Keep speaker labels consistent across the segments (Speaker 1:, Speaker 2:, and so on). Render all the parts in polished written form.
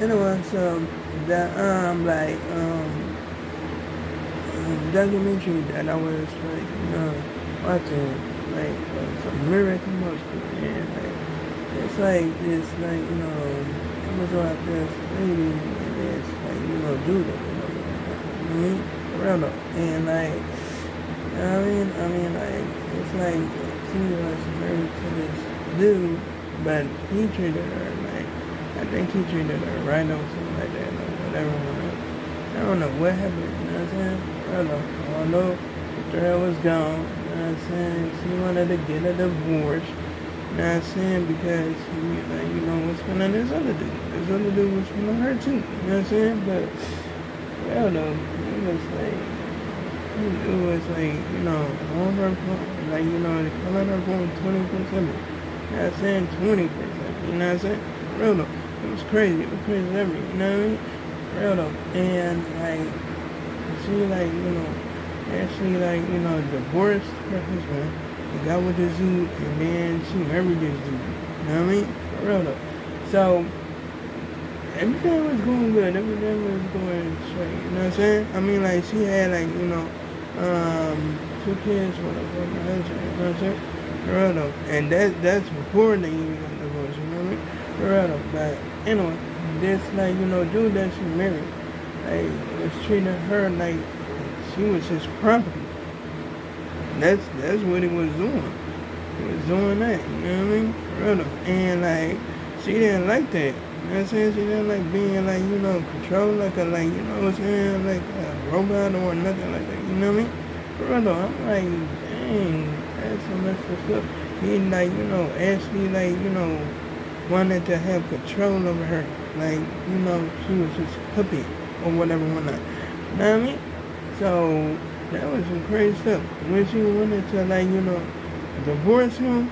Speaker 1: anyway, so the documentary that I was like, watching, like, some American Muslim, and like, it's like this, like, it was about this lady and this, like, Judah, I mean, real though, and like, like, it's like she was married to this dude, but he treated her like, I think he treated her right or something like that, or whatever. I don't know what happened, you know what I'm saying? I don't know. The girl was gone, you know what I'm saying? She wanted to get a divorce, you know what I'm saying? Because, what's going on this other dude? This other dude was going on her too, you know what I'm saying? But, well, though, it was like, on her phone, like, they calling her phone 24/7. You know what I'm saying? 24/7, you know what I'm saying? Real though. It was crazy. It was crazy ever, you know what I mean? Real though. And like, she like, actually like, divorced her husband and got with this dude, and then she married this dude. You know what I mean? Real though. So everything was going good. Everything was going straight. You know what I'm saying? I mean, like, she had like, 2 kids with her husband. You know what I'm saying? Real though. And that's before they even got divorced. You know what I mean? Real though. But anyway, this like, dude that she married, like, was treating her like she was his property. That's what he was doing. He was doing that, you know what I mean? Real though. And like, she didn't like that. You know what I'm saying? She didn't like being like, controlled like a, like, you know what I'm saying, like a robot or nothing like that. You know what I mean? Real though. I'm like, dang, that's so messed up. He like, actually like, wanted to have control over her. Like, she was his puppet or whatever, whatnot. You know what I mean? So that was some crazy stuff. When she wanted to like, divorce him,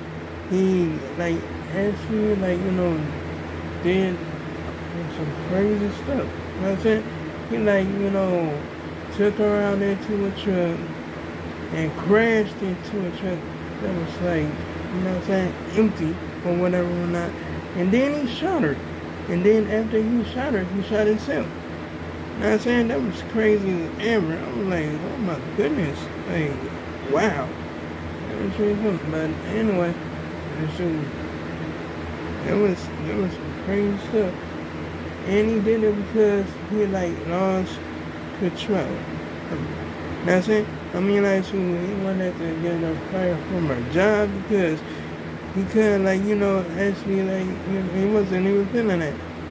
Speaker 1: he like actually like, did some crazy stuff. You know what I'm saying? He like, took her out into a truck and crashed into a truck that was like, empty or whatever or not. And then he shot her. And then after he shot her, he shot himself. You know what I'm saying? That was crazy as ever. I was like, oh my goodness. Like, wow. That was really cool. But anyway, it was some crazy stuff. And he did it because he like lost control. You know what I'm saying? I mean, like, so he wanted to get her fired from her job because he couldn't, like, actually, like, he wasn't even feeling that.